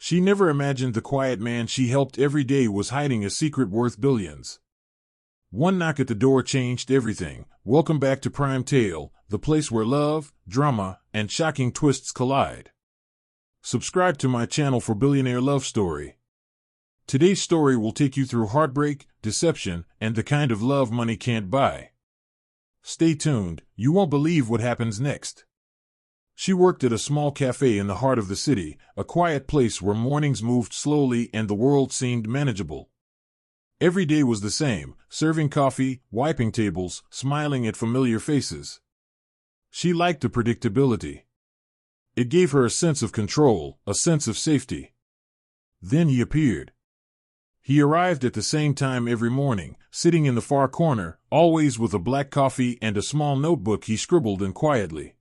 She never imagined the quiet man she helped every day was hiding a secret worth billions. One knock at the door changed everything. Welcome back to Prime Tale, the place where love, drama, and shocking twists collide. Subscribe to my channel for Billionaire Love Story. Today's story will take you through heartbreak, deception, and the kind of love money can't buy. Stay tuned, you won't believe what happens next. She worked at a small cafe in the heart of the city, a quiet place where mornings moved slowly and the world seemed manageable. Every day was the same, serving coffee, wiping tables, smiling at familiar faces. She liked the predictability. It gave her a sense of control, a sense of safety. Then he appeared. He arrived at the same time every morning, sitting in the far corner, always with a black coffee and a small notebook he scribbled in quietly.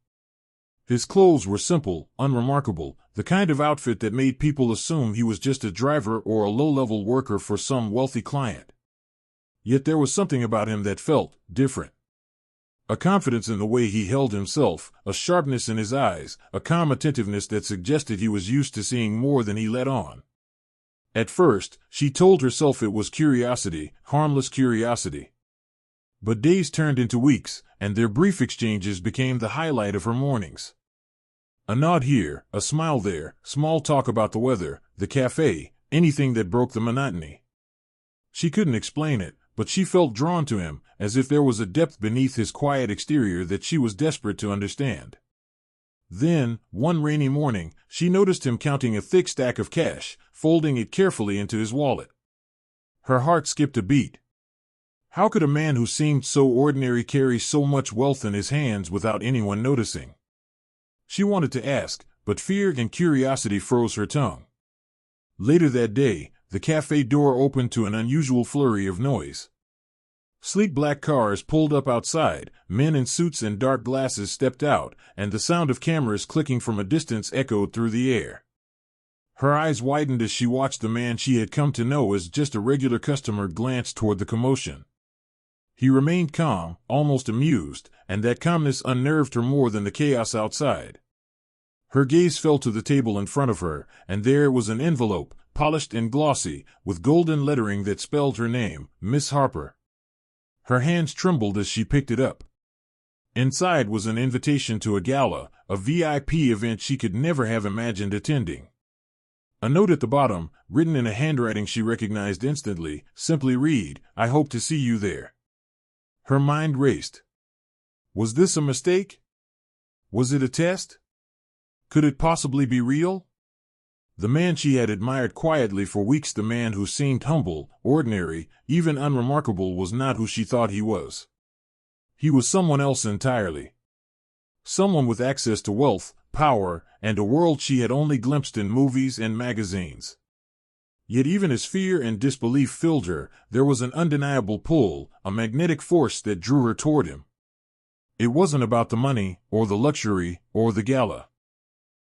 His clothes were simple, unremarkable, the kind of outfit that made people assume he was just a driver or a low-level worker for some wealthy client. Yet there was something about him that felt different. A confidence in the way he held himself, a sharpness in his eyes, a calm attentiveness that suggested he was used to seeing more than he let on. At first, she told herself it was curiosity, harmless curiosity. But days turned into weeks, and their brief exchanges became the highlight of her mornings. A nod here, a smile there, small talk about the weather, the cafe, anything that broke the monotony. She couldn't explain it, but she felt drawn to him, as if there was a depth beneath his quiet exterior that she was desperate to understand. Then, one rainy morning, she noticed him counting a thick stack of cash, folding it carefully into his wallet. Her heart skipped a beat. How could a man who seemed so ordinary carry so much wealth in his hands without anyone noticing? She wanted to ask, but fear and curiosity froze her tongue. Later that day, the cafe door opened to an unusual flurry of noise. Sleek black cars pulled up outside, men in suits and dark glasses stepped out, and the sound of cameras clicking from a distance echoed through the air. Her eyes widened as she watched the man she had come to know as just a regular customer glance toward the commotion. He remained calm, almost amused, and that calmness unnerved her more than the chaos outside. Her gaze fell to the table in front of her, and there was an envelope, polished and glossy, with golden lettering that spelled her name, Miss Harper. Her hands trembled as she picked it up. Inside was an invitation to a gala, a VIP event she could never have imagined attending. A note at the bottom, written in a handwriting she recognized instantly, simply read, "I hope to see you there." Her mind raced. Was this a mistake? Was it a test? Could it possibly be real? The man she had admired quietly for weeks, the man who seemed humble, ordinary, even unremarkable, was not who she thought he was. He was someone else entirely. Someone with access to wealth, power, and a world she had only glimpsed in movies and magazines. Yet even as fear and disbelief filled her, there was an undeniable pull, a magnetic force that drew her toward him. It wasn't about the money, or the luxury, or the gala.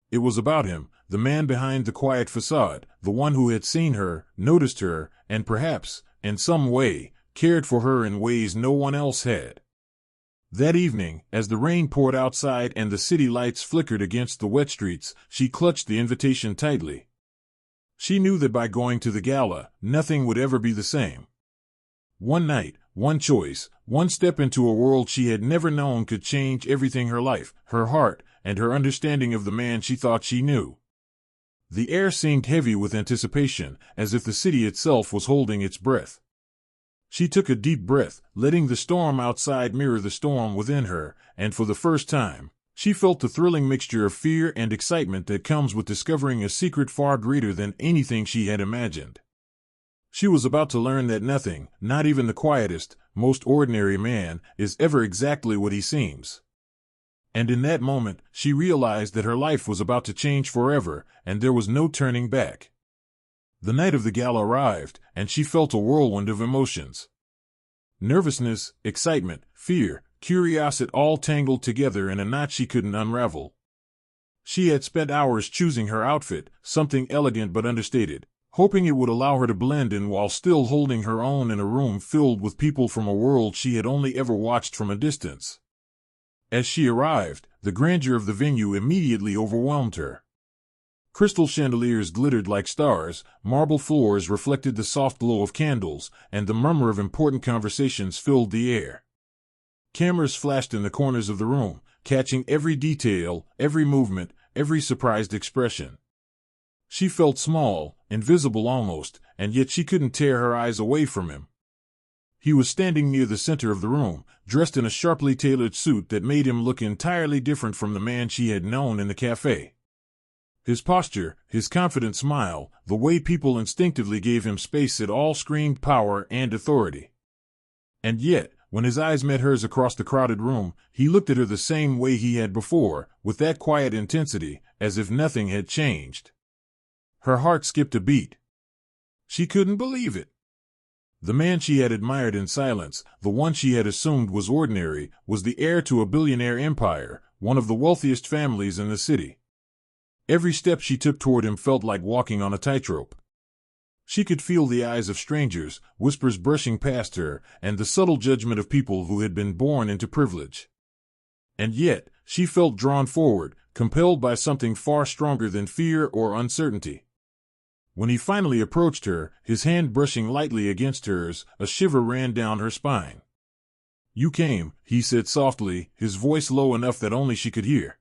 It was about him, the man behind the quiet facade, the one who had seen her, noticed her, and perhaps, in some way, cared for her in ways no one else had. That evening, as the rain poured outside and the city lights flickered against the wet streets, she clutched the invitation tightly. She knew that by going to the gala, nothing would ever be the same. One night, one choice, one step into a world she had never known could change everything: her life, her heart, and her understanding of the man she thought she knew. The air seemed heavy with anticipation, as if the city itself was holding its breath. She took a deep breath, letting the storm outside mirror the storm within her, and for the first time, she felt the thrilling mixture of fear and excitement that comes with discovering a secret far greater than anything she had imagined. She was about to learn that nothing, not even the quietest, most ordinary man, is ever exactly what he seems. And in that moment, she realized that her life was about to change forever, and there was no turning back. The night of the gala arrived, and she felt a whirlwind of emotions. Nervousness, excitement, fear, curiosity, all tangled together in a knot she couldn't unravel. She had spent hours choosing her outfit, something elegant but understated, hoping it would allow her to blend in while still holding her own in a room filled with people from a world she had only ever watched from a distance. As she arrived, the grandeur of the venue immediately overwhelmed her. Crystal chandeliers glittered like stars, marble floors reflected the soft glow of candles, and the murmur of important conversations filled the air. Cameras flashed in the corners of the room, catching every detail, every movement, every surprised expression. She felt small, invisible almost, and yet she couldn't tear her eyes away from him. He was standing near the center of the room, dressed in a sharply tailored suit that made him look entirely different from the man she had known in the cafe. His posture, his confident smile, the way people instinctively gave him space, it all screamed power and authority. And yet, when his eyes met hers across the crowded room, he looked at her the same way he had before, with that quiet intensity, as if nothing had changed. Her heart skipped a beat. She couldn't believe it. The man she had admired in silence, the one she had assumed was ordinary, was the heir to a billionaire empire, one of the wealthiest families in the city. Every step she took toward him felt like walking on a tightrope. She could feel the eyes of strangers, whispers brushing past her, and the subtle judgment of people who had been born into privilege. And yet, she felt drawn forward, compelled by something far stronger than fear or uncertainty. When he finally approached her, his hand brushing lightly against hers, a shiver ran down her spine. "You came," he said softly, his voice low enough that only she could hear.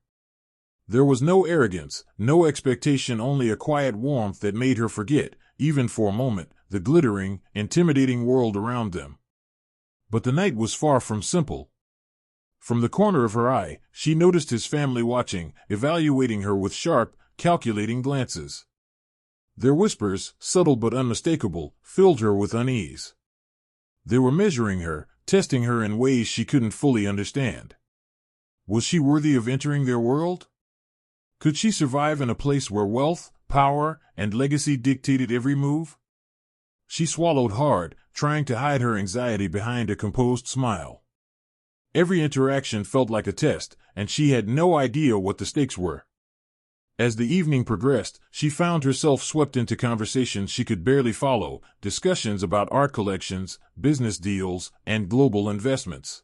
There was no arrogance, no expectation, only a quiet warmth that made her forget, even for a moment, the glittering, intimidating world around them. But the night was far from simple. From the corner of her eye, she noticed his family watching, evaluating her with sharp, calculating glances. Their whispers, subtle but unmistakable, filled her with unease. They were measuring her, testing her in ways she couldn't fully understand. Was she worthy of entering their world? Could she survive in a place where wealth, power, and legacy dictated every move? She swallowed hard, trying to hide her anxiety behind a composed smile. Every interaction felt like a test, and she had no idea what the stakes were. As the evening progressed, she found herself swept into conversations she could barely follow, discussions about art collections, business deals, and global investments.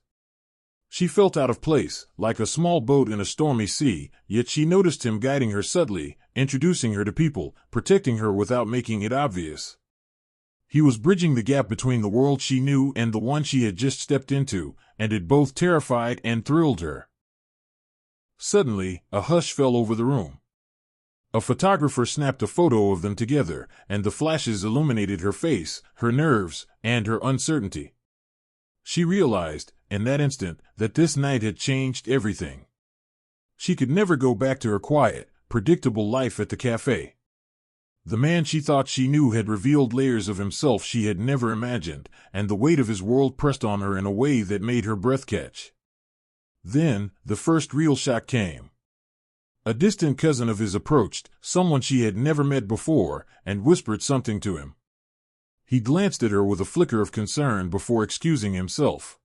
She felt out of place, like a small boat in a stormy sea, yet she noticed him guiding her subtly, introducing her to people, protecting her without making it obvious. He was bridging the gap between the world she knew and the one she had just stepped into, and it both terrified and thrilled her. Suddenly, a hush fell over the room. A photographer snapped a photo of them together, and the flashes illuminated her face, her nerves, and her uncertainty. She realized, in that instant, that this night had changed everything. She could never go back to her quiet, predictable life at the cafe. The man she thought she knew had revealed layers of himself she had never imagined, and the weight of his world pressed on her in a way that made her breath catch. Then, the first real shock came. A distant cousin of his approached, someone she had never met before, and whispered something to him. He glanced at her with a flicker of concern before excusing himself.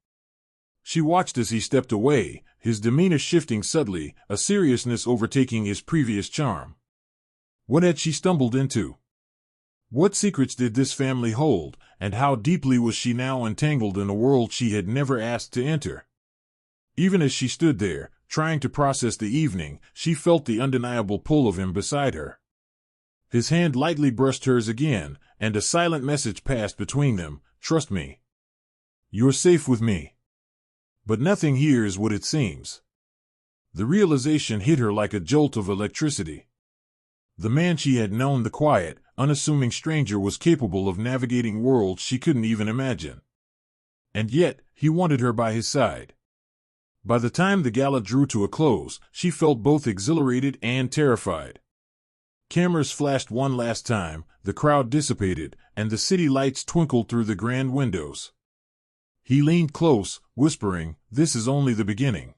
She watched as he stepped away, his demeanor shifting subtly, a seriousness overtaking his previous charm. What had she stumbled into? What secrets did this family hold, and how deeply was she now entangled in a world she had never asked to enter? Even as she stood there, trying to process the evening, she felt the undeniable pull of him beside her. His hand lightly brushed hers again, and a silent message passed between them: "Trust me. You're safe with me." But nothing here is what it seems. The realization hit her like a jolt of electricity. The man she had known, the quiet, unassuming stranger, was capable of navigating worlds she couldn't even imagine. And yet, he wanted her by his side. By the time the gala drew to a close, she felt both exhilarated and terrified. Cameras flashed one last time, the crowd dissipated, and the city lights twinkled through the grand windows. He leaned close, whispering, "This is only the beginning."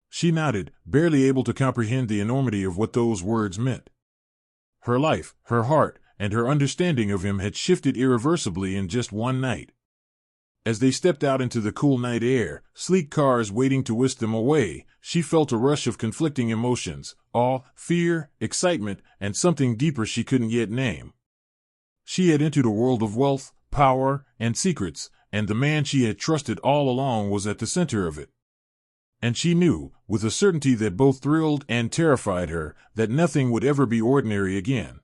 She nodded, barely able to comprehend the enormity of what those words meant. Her life, her heart, and her understanding of him had shifted irreversibly in just one night. As they stepped out into the cool night air, sleek cars waiting to whisk them away, she felt a rush of conflicting emotions: awe, fear, excitement, and something deeper she couldn't yet name. She had entered a world of wealth, power, and secrets, and the man she had trusted all along was at the center of it. And she knew, with a certainty that both thrilled and terrified her, that nothing would ever be ordinary again.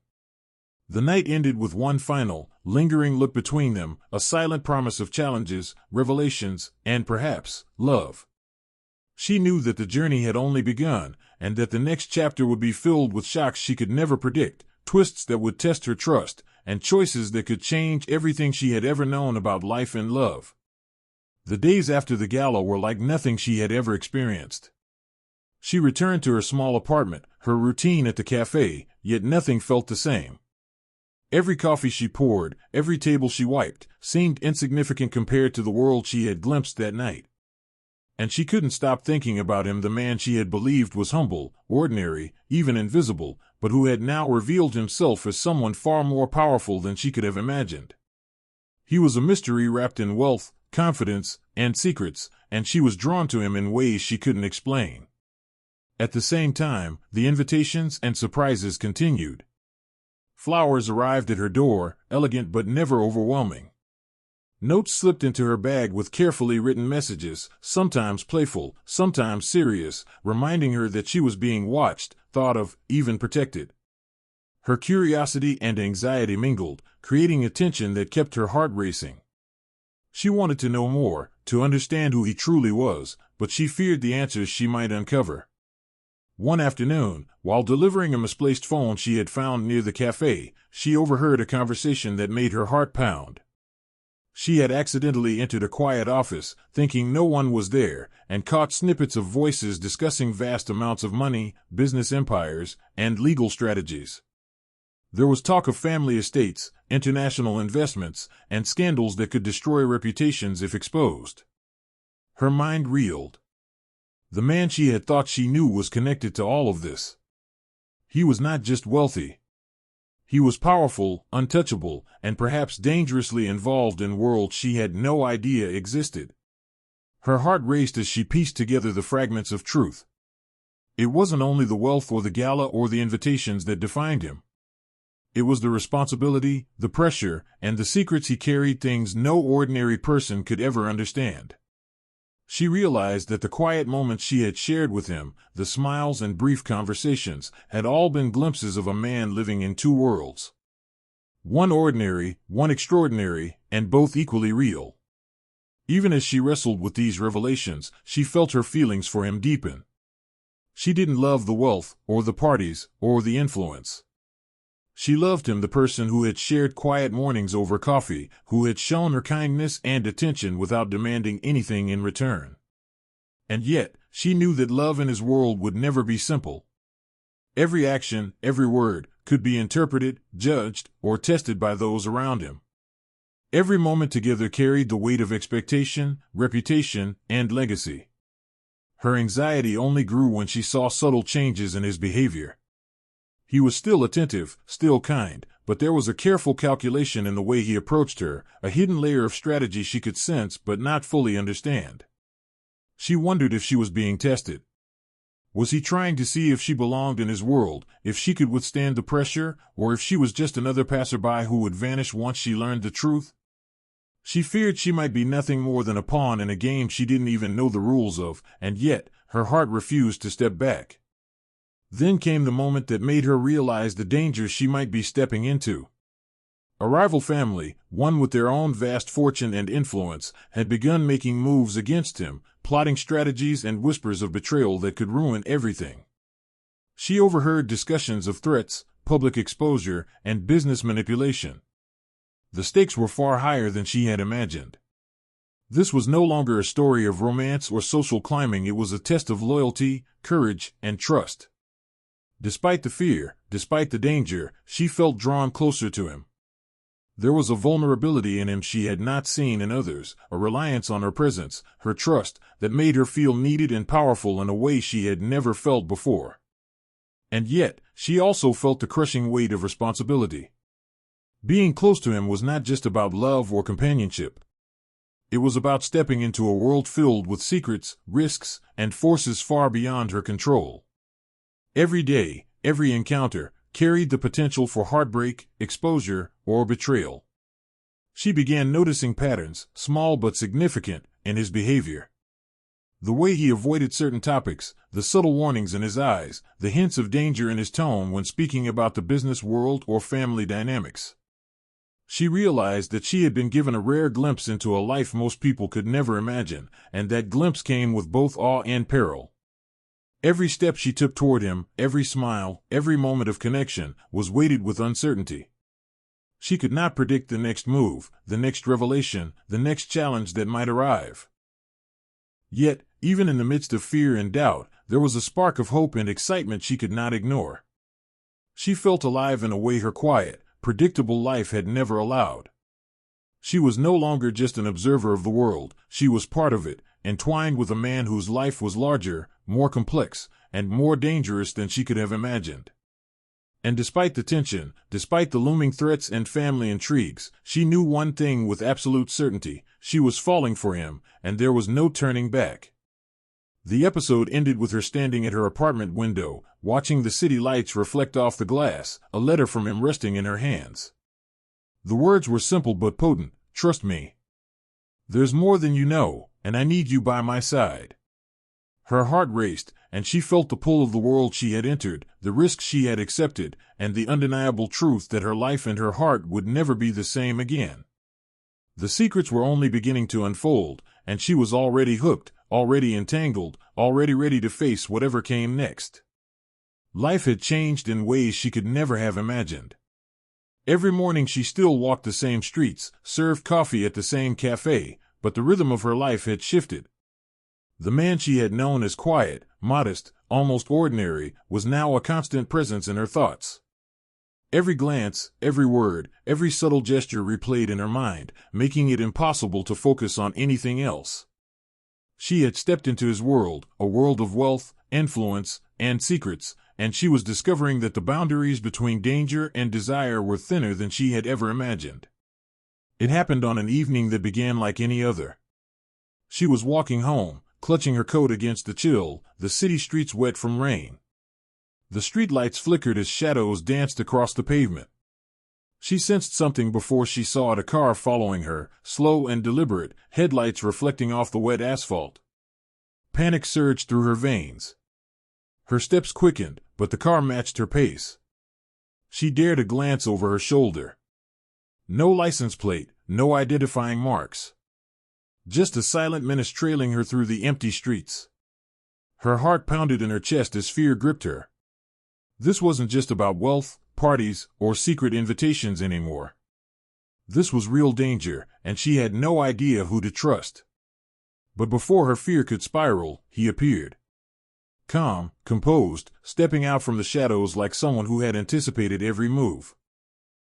The night ended with one final, lingering look between them, a silent promise of challenges, revelations, and perhaps, love. She knew that the journey had only begun, and that the next chapter would be filled with shocks she could never predict, twists that would test her trust, and choices that could change everything she had ever known about life and love. The days after the gala were like nothing she had ever experienced. She returned to her small apartment, her routine at the cafe, yet nothing felt the same. Every coffee she poured, every table she wiped, seemed insignificant compared to the world she had glimpsed that night. And she couldn't stop thinking about him, the man she had believed was humble, ordinary, even invisible, but who had now revealed himself as someone far more powerful than she could have imagined. He was a mystery wrapped in wealth, confidence, and secrets, and she was drawn to him in ways she couldn't explain. At the same time, the invitations and surprises continued. Flowers arrived at her door, elegant but never overwhelming. Notes slipped into her bag with carefully written messages, sometimes playful, sometimes serious, reminding her that she was being watched, thought of, even protected. Her curiosity and anxiety mingled, creating a tension that kept her heart racing. She wanted to know more, to understand who he truly was, but she feared the answers she might uncover. One afternoon, while delivering a misplaced phone she had found near the cafe, she overheard a conversation that made her heart pound. She had accidentally entered a quiet office, thinking no one was there, and caught snippets of voices discussing vast amounts of money, business empires, and legal strategies. There was talk of family estates, international investments, and scandals that could destroy reputations if exposed. Her mind reeled. The man she had thought she knew was connected to all of this. He was not just wealthy. He was powerful, untouchable, and perhaps dangerously involved in worlds she had no idea existed. Her heart raced as she pieced together the fragments of truth. It wasn't only the wealth or the gala or the invitations that defined him. It was the responsibility, the pressure, and the secrets he carried, things no ordinary person could ever understand. She realized that the quiet moments she had shared with him, the smiles and brief conversations, had all been glimpses of a man living in two worlds. One ordinary, one extraordinary, and both equally real. Even as she wrestled with these revelations, she felt her feelings for him deepen. She didn't love the wealth, or the parties, or the influence. She loved him, the person who had shared quiet mornings over coffee, who had shown her kindness and attention without demanding anything in return. And yet, she knew that love in his world would never be simple. Every action, every word, could be interpreted, judged, or tested by those around him. Every moment together carried the weight of expectation, reputation, and legacy. Her anxiety only grew when she saw subtle changes in his behavior. He was still attentive, still kind, but there was a careful calculation in the way he approached her, a hidden layer of strategy she could sense but not fully understand. She wondered if she was being tested. Was he trying to see if she belonged in his world, if she could withstand the pressure, or if she was just another passerby who would vanish once she learned the truth? She feared she might be nothing more than a pawn in a game she didn't even know the rules of, and yet, her heart refused to step back. Then came the moment that made her realize the dangers she might be stepping into. A rival family, one with their own vast fortune and influence, had begun making moves against him, plotting strategies and whispers of betrayal that could ruin everything. She overheard discussions of threats, public exposure, and business manipulation. The stakes were far higher than she had imagined. This was no longer a story of romance or social climbing, it was a test of loyalty, courage, and trust. Despite the fear, despite the danger, she felt drawn closer to him. There was a vulnerability in him she had not seen in others, a reliance on her presence, her trust, that made her feel needed and powerful in a way she had never felt before. And yet, she also felt the crushing weight of responsibility. Being close to him was not just about love or companionship. It was about stepping into a world filled with secrets, risks, and forces far beyond her control. Every day, every encounter, carried the potential for heartbreak, exposure, or betrayal. She began noticing patterns, small but significant, in his behavior. The way he avoided certain topics, the subtle warnings in his eyes, the hints of danger in his tone when speaking about the business world or family dynamics. She realized that she had been given a rare glimpse into a life most people could never imagine, and that glimpse came with both awe and peril. Every step she took toward him, every smile, every moment of connection, was weighted with uncertainty. She could not predict the next move, the next revelation, the next challenge that might arrive. Yet, even in the midst of fear and doubt, there was a spark of hope and excitement she could not ignore. She felt alive in a way her quiet, predictable life had never allowed. She was no longer just an observer of the world, she was part of it, entwined with a man whose life was larger, more complex, and more dangerous than she could have imagined. And despite the tension, despite the looming threats and family intrigues, she knew one thing with absolute certainty: she was falling for him, and there was no turning back. The episode ended with her standing at her apartment window, watching the city lights reflect off the glass, a letter from him resting in her hands. The words were simple but potent: "Trust me. There's more than you know, and I need you by my side." Her heart raced, and she felt the pull of the world she had entered, the risks she had accepted, and the undeniable truth that her life and her heart would never be the same again. The secrets were only beginning to unfold, and she was already hooked, already entangled, already ready to face whatever came next. Life had changed in ways she could never have imagined. Every morning she still walked the same streets, served coffee at the same cafe, but the rhythm of her life had shifted. The man she had known as quiet, modest, almost ordinary, was now a constant presence in her thoughts. Every glance, every word, every subtle gesture replayed in her mind, making it impossible to focus on anything else. She had stepped into his world, a world of wealth, influence, and secrets, and she was discovering that the boundaries between danger and desire were thinner than she had ever imagined. It happened on an evening that began like any other. She was walking home, clutching her coat against the chill, the city streets wet from rain. The streetlights flickered as shadows danced across the pavement. She sensed something before she saw it: a car following her, slow and deliberate, headlights reflecting off the wet asphalt. Panic surged through her veins. Her steps quickened, but the car matched her pace. She dared a glance over her shoulder. No license plate, no identifying marks. Just a silent menace trailing her through the empty streets. Her heart pounded in her chest as fear gripped her. This wasn't just about wealth, parties, or secret invitations anymore. This was real danger, and she had no idea who to trust. But before her fear could spiral, he appeared. Calm, composed, stepping out from the shadows like someone who had anticipated every move.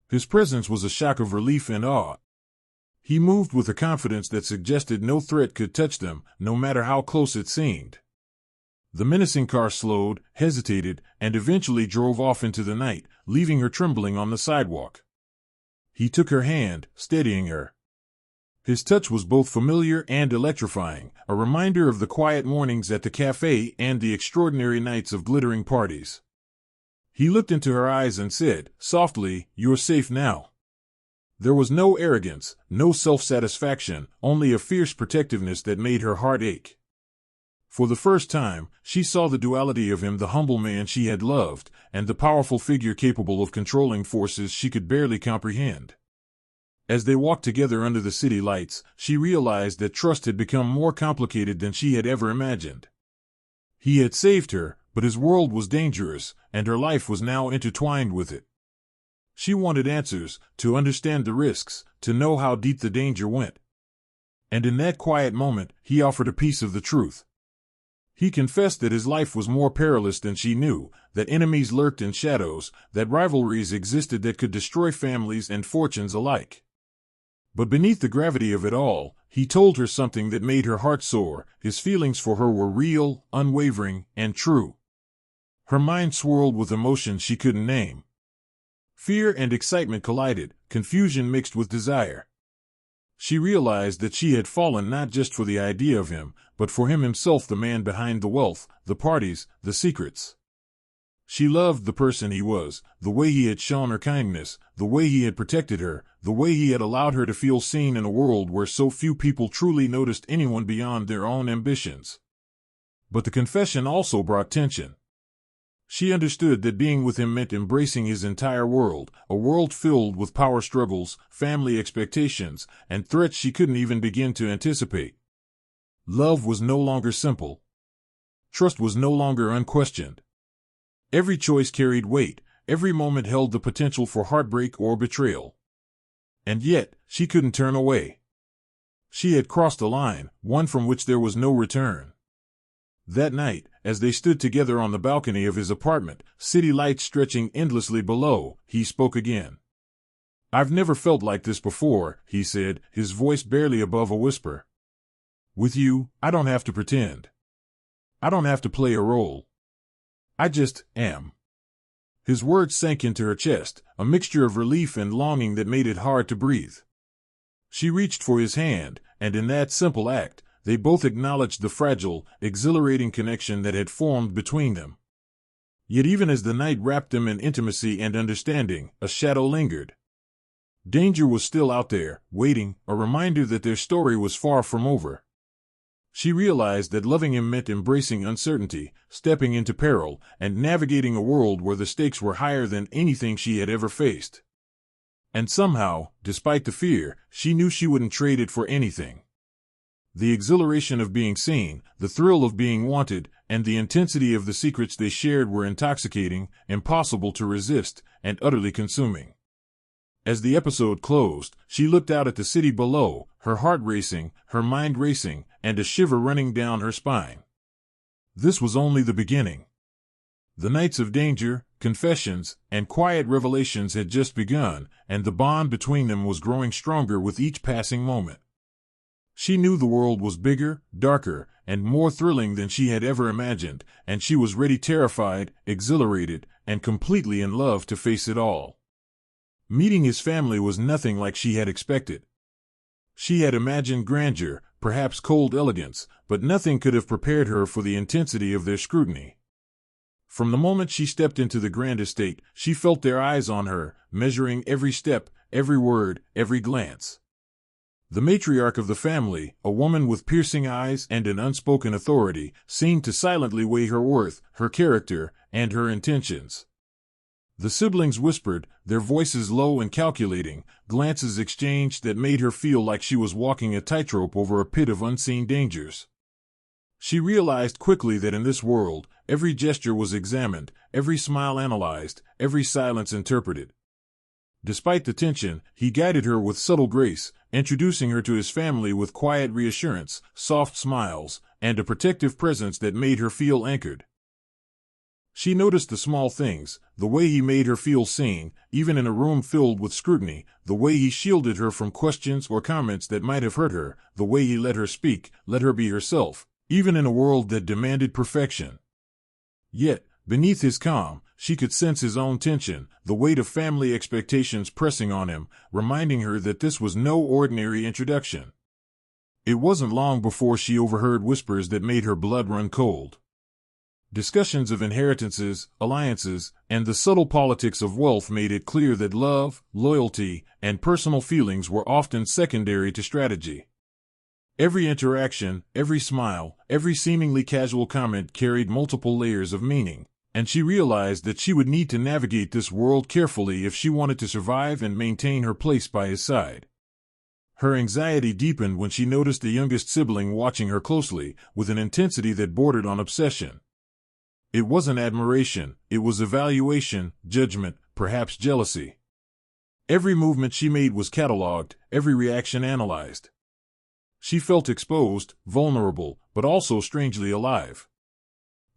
His presence was a shock of relief and awe. He moved with a confidence that suggested no threat could touch them, no matter how close it seemed. The menacing car slowed, hesitated, and eventually drove off into the night, leaving her trembling on the sidewalk. He took her hand, steadying her. His touch was both familiar and electrifying, a reminder of the quiet mornings at the cafe and the extraordinary nights of glittering parties. He looked into her eyes and said, softly, "You're safe now." There was no arrogance, no self-satisfaction, only a fierce protectiveness that made her heart ache. For the first time, she saw the duality of him: the humble man she had loved, and the powerful figure capable of controlling forces she could barely comprehend. As they walked together under the city lights, she realized that trust had become more complicated than she had ever imagined. He had saved her, but his world was dangerous, and her life was now intertwined with it. She wanted answers, to understand the risks, to know how deep the danger went. And in that quiet moment, he offered a piece of the truth. He confessed that his life was more perilous than she knew, that enemies lurked in shadows, that rivalries existed that could destroy families and fortunes alike. But beneath the gravity of it all, he told her something that made her heart soar: his feelings for her were real, unwavering, and true. Her mind swirled with emotions she couldn't name. Fear and excitement collided, confusion mixed with desire. She realized that she had fallen not just for the idea of him, but for him himself, the man behind the wealth, the parties, the secrets. She loved the person he was, the way he had shown her kindness, the way he had protected her, the way he had allowed her to feel seen in a world where so few people truly noticed anyone beyond their own ambitions. But the confession also brought tension. She understood that being with him meant embracing his entire world, a world filled with power struggles, family expectations, and threats she couldn't even begin to anticipate. Love was no longer simple. Trust was no longer unquestioned. Every choice carried weight, every moment held the potential for heartbreak or betrayal. And yet, she couldn't turn away. She had crossed a line, one from which there was no return. That night, as they stood together on the balcony of his apartment, city lights stretching endlessly below, he spoke again. "I've never felt like this before," he said, his voice barely above a whisper. "With you, I don't have to pretend. I don't have to play a role. I just am." His words sank into her chest, a mixture of relief and longing that made it hard to breathe. She reached for his hand, and in that simple act, they both acknowledged the fragile, exhilarating connection that had formed between them. Yet even as the night wrapped them in intimacy and understanding, a shadow lingered. Danger was still out there, waiting, a reminder that their story was far from over. She realized that loving him meant embracing uncertainty, stepping into peril, and navigating a world where the stakes were higher than anything she had ever faced. And somehow, despite the fear, she knew she wouldn't trade it for anything. The exhilaration of being seen, the thrill of being wanted, and the intensity of the secrets they shared were intoxicating, impossible to resist, and utterly consuming. As the episode closed, she looked out at the city below, her heart racing, her mind racing, and a shiver running down her spine. This was only the beginning. The nights of danger, confessions, and quiet revelations had just begun, and the bond between them was growing stronger with each passing moment. She knew the world was bigger, darker, and more thrilling than she had ever imagined, and she was ready, terrified, exhilarated, and completely in love to face it all. Meeting his family was nothing like she had expected. She had imagined grandeur, perhaps cold elegance, but nothing could have prepared her for the intensity of their scrutiny. From the moment she stepped into the grand estate, she felt their eyes on her, measuring every step, every word, every glance. The matriarch of the family, a woman with piercing eyes and an unspoken authority, seemed to silently weigh her worth, her character, and her intentions. The siblings whispered, their voices low and calculating, glances exchanged that made her feel like she was walking a tightrope over a pit of unseen dangers. She realized quickly that in this world, every gesture was examined, every smile analyzed, every silence interpreted. Despite the tension, he guided her with subtle grace, introducing her to his family with quiet reassurance, soft smiles, and a protective presence that made her feel anchored. She noticed the small things, the way he made her feel seen, even in a room filled with scrutiny, the way he shielded her from questions or comments that might have hurt her, the way he let her speak, let her be herself, even in a world that demanded perfection. Yet, beneath his calm, she could sense his own tension, the weight of family expectations pressing on him, reminding her that this was no ordinary introduction. It wasn't long before she overheard whispers that made her blood run cold. Discussions of inheritances, alliances, and the subtle politics of wealth made it clear that love, loyalty, and personal feelings were often secondary to strategy. Every interaction, every smile, every seemingly casual comment carried multiple layers of meaning, and she realized that she would need to navigate this world carefully if she wanted to survive and maintain her place by his side. Her anxiety deepened when she noticed the youngest sibling watching her closely, with an intensity that bordered on obsession. It wasn't admiration, it was evaluation, judgment, perhaps jealousy. Every movement she made was catalogued, every reaction analyzed. She felt exposed, vulnerable, but also strangely alive.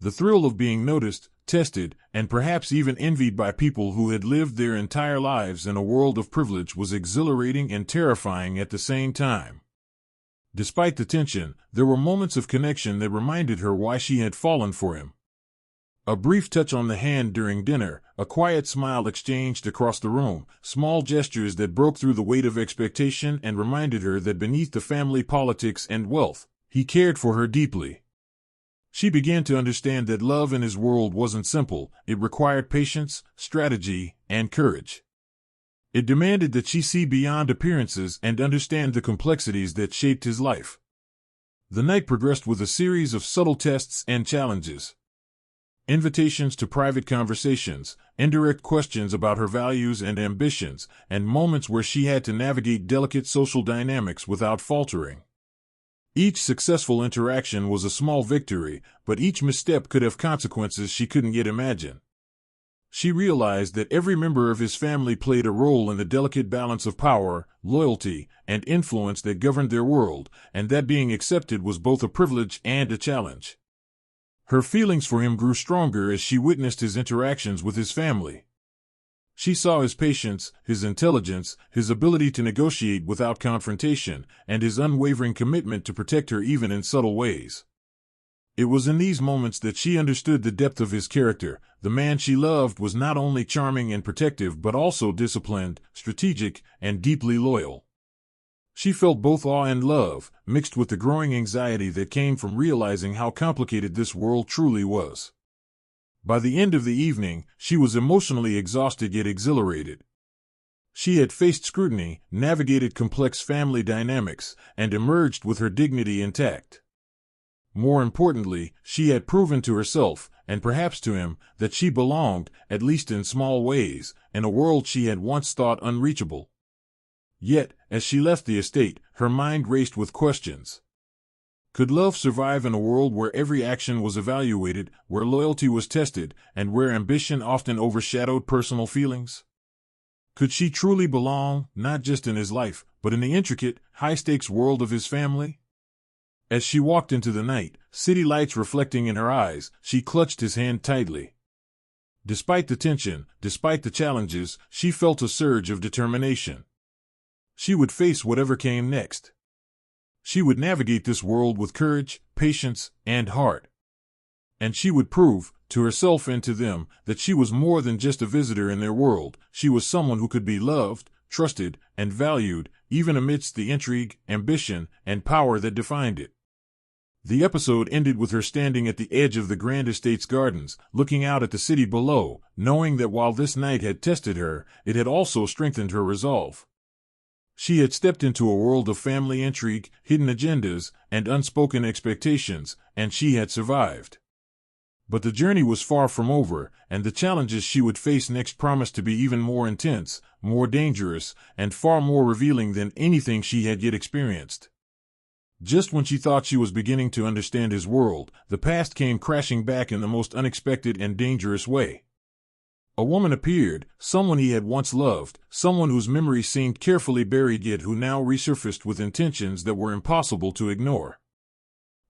The thrill of being noticed, tested, and perhaps even envied by people who had lived their entire lives in a world of privilege was exhilarating and terrifying at the same time. Despite the tension, there were moments of connection that reminded her why she had fallen for him. A brief touch on the hand during dinner, a quiet smile exchanged across the room, small gestures that broke through the weight of expectation and reminded her that beneath the family politics and wealth, he cared for her deeply. She began to understand that love in his world wasn't simple, it required patience, strategy, and courage. It demanded that she see beyond appearances and understand the complexities that shaped his life. The night progressed with a series of subtle tests and challenges. Invitations to private conversations, indirect questions about her values and ambitions, and moments where she had to navigate delicate social dynamics without faltering. Each successful interaction was a small victory, but each misstep could have consequences she couldn't yet imagine. She realized that every member of his family played a role in the delicate balance of power, loyalty, and influence that governed their world, and that being accepted was both a privilege and a challenge. Her feelings for him grew stronger as she witnessed his interactions with his family. She saw his patience, his intelligence, his ability to negotiate without confrontation, and his unwavering commitment to protect her even in subtle ways. It was in these moments that she understood the depth of his character. The man she loved was not only charming and protective but also disciplined, strategic, and deeply loyal. She felt both awe and love, mixed with the growing anxiety that came from realizing how complicated this world truly was. By the end of the evening, she was emotionally exhausted yet exhilarated. She had faced scrutiny, navigated complex family dynamics, and emerged with her dignity intact. More importantly, she had proven to herself, and perhaps to him, that she belonged, at least in small ways, in a world she had once thought unreachable. Yet, as she left the estate, her mind raced with questions. Could love survive in a world where every action was evaluated, where loyalty was tested, and where ambition often overshadowed personal feelings? Could she truly belong, not just in his life, but in the intricate, high-stakes world of his family? As she walked into the night, city lights reflecting in her eyes, she clutched his hand tightly. Despite the tension, despite the challenges, she felt a surge of determination. She would face whatever came next. She would navigate this world with courage, patience, and heart. And she would prove, to herself and to them, that she was more than just a visitor in their world. She was someone who could be loved, trusted, and valued, even amidst the intrigue, ambition, and power that defined it. The episode ended with her standing at the edge of the Grand Estate's gardens, looking out at the city below, knowing that while this night had tested her, it had also strengthened her resolve. She had stepped into a world of family intrigue, hidden agendas, and unspoken expectations, and she had survived. But the journey was far from over, and the challenges she would face next promised to be even more intense, more dangerous, and far more revealing than anything she had yet experienced. Just when she thought she was beginning to understand his world, the past came crashing back in the most unexpected and dangerous way. A woman appeared, someone he had once loved, someone whose memory seemed carefully buried yet who now resurfaced with intentions that were impossible to ignore.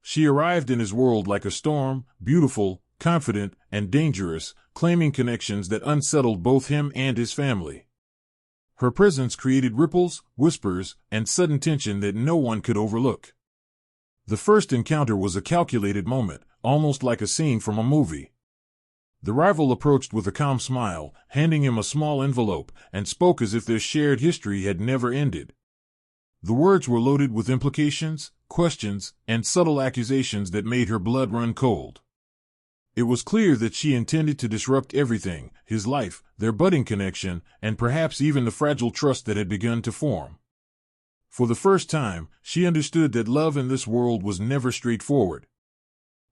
She arrived in his world like a storm, beautiful, confident, and dangerous, claiming connections that unsettled both him and his family. Her presence created ripples, whispers, and sudden tension that no one could overlook. The first encounter was a calculated moment, almost like a scene from a movie. The rival approached with a calm smile, handing him a small envelope, and spoke as if their shared history had never ended. The words were loaded with implications, questions, and subtle accusations that made her blood run cold. It was clear that she intended to disrupt everything, his life, their budding connection, and perhaps even the fragile trust that had begun to form. For the first time, she understood that love in this world was never straightforward.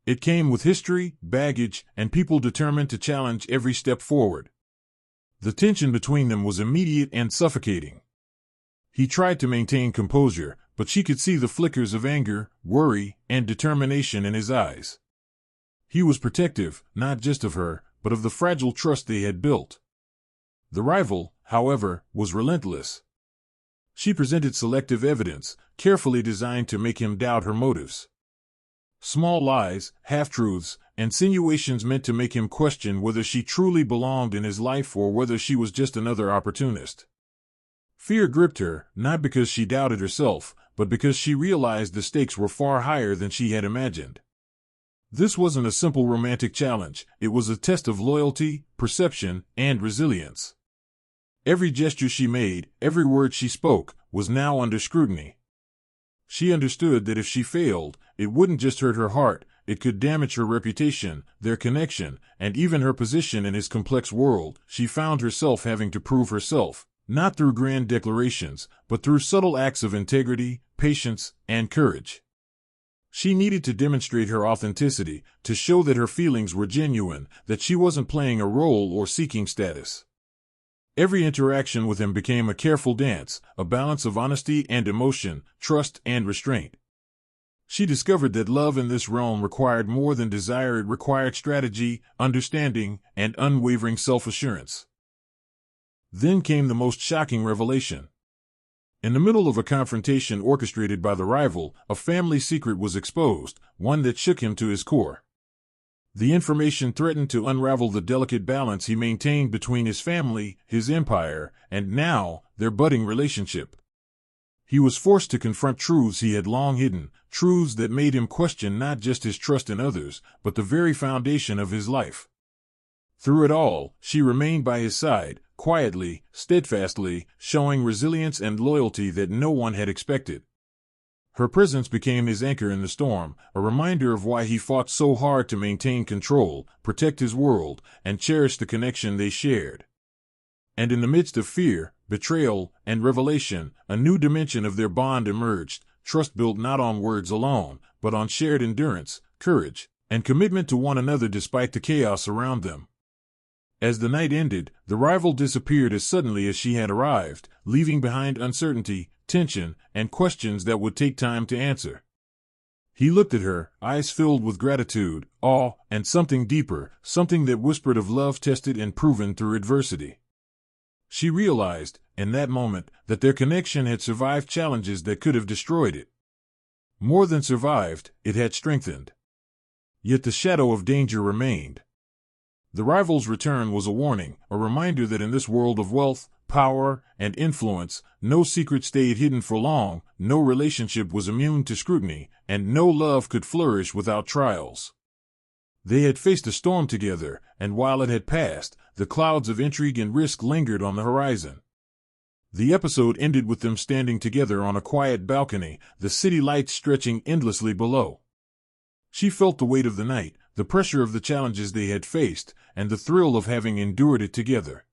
It came with history, baggage, and people determined to challenge every step forward. The tension between them was immediate and suffocating. He tried to maintain composure, but she could see the flickers of anger, worry, and determination in his eyes. He was protective, not just of her, but of the fragile trust they had built. The rival, however, was relentless. She presented selective evidence, carefully designed to make him doubt her motives. Small lies, half-truths, insinuations meant to make him question whether she truly belonged in his life or whether she was just another opportunist. Fear gripped her, not because she doubted herself, but because she realized the stakes were far higher than she had imagined. This wasn't a simple romantic challenge, it was a test of loyalty, perception, and resilience. Every gesture she made, every word she spoke, was now under scrutiny. She understood that if she failed, it wouldn't just hurt her heart, it could damage her reputation, their connection, and even her position in his complex world. She found herself having to prove herself, not through grand declarations, but through subtle acts of integrity, patience, and courage. She needed to demonstrate her authenticity, to show that her feelings were genuine, that she wasn't playing a role or seeking status. Every interaction with him became a careful dance, a balance of honesty and emotion, trust and restraint. She discovered that love in this realm required more than desire. It required strategy, understanding, and unwavering self-assurance. Then came the most shocking revelation. In the middle of a confrontation orchestrated by the rival, a family secret was exposed, one that shook him to his core. The information threatened to unravel the delicate balance he maintained between his family, his empire, and now, their budding relationship. He was forced to confront truths he had long hidden, truths that made him question not just his trust in others, but the very foundation of his life. Through it all, she remained by his side, quietly, steadfastly, showing resilience and loyalty that no one had expected. Her presence became his anchor in the storm, a reminder of why he fought so hard to maintain control, protect his world, and cherish the connection they shared. And in the midst of fear, betrayal, and revelation, a new dimension of their bond emerged, trust built not on words alone, but on shared endurance, courage, and commitment to one another despite the chaos around them. As the night ended, the rival disappeared as suddenly as she had arrived, leaving behind uncertainty, tension, and questions that would take time to answer. He looked at her, eyes filled with gratitude, awe, and something deeper, something that whispered of love tested and proven through adversity. She realized, in that moment, that their connection had survived challenges that could have destroyed it. More than survived, it had strengthened. Yet the shadow of danger remained. The rival's return was a warning, a reminder that in this world of wealth, power, and influence, no secret stayed hidden for long, no relationship was immune to scrutiny, and no love could flourish without trials. They had faced a storm together, and while it had passed, the clouds of intrigue and risk lingered on the horizon. The episode ended with them standing together on a quiet balcony, the city lights stretching endlessly below. She felt the weight of the night, the pressure of the challenges they had faced, and the thrill of having endured it together.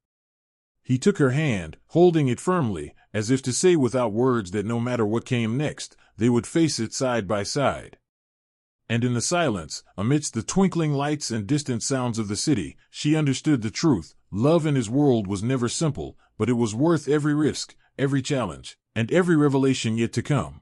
He took her hand, holding it firmly, as if to say without words that no matter what came next, they would face it side by side. And in the silence, amidst the twinkling lights and distant sounds of the city, she understood the truth. Love in his world was never simple, but it was worth every risk, every challenge, and every revelation yet to come.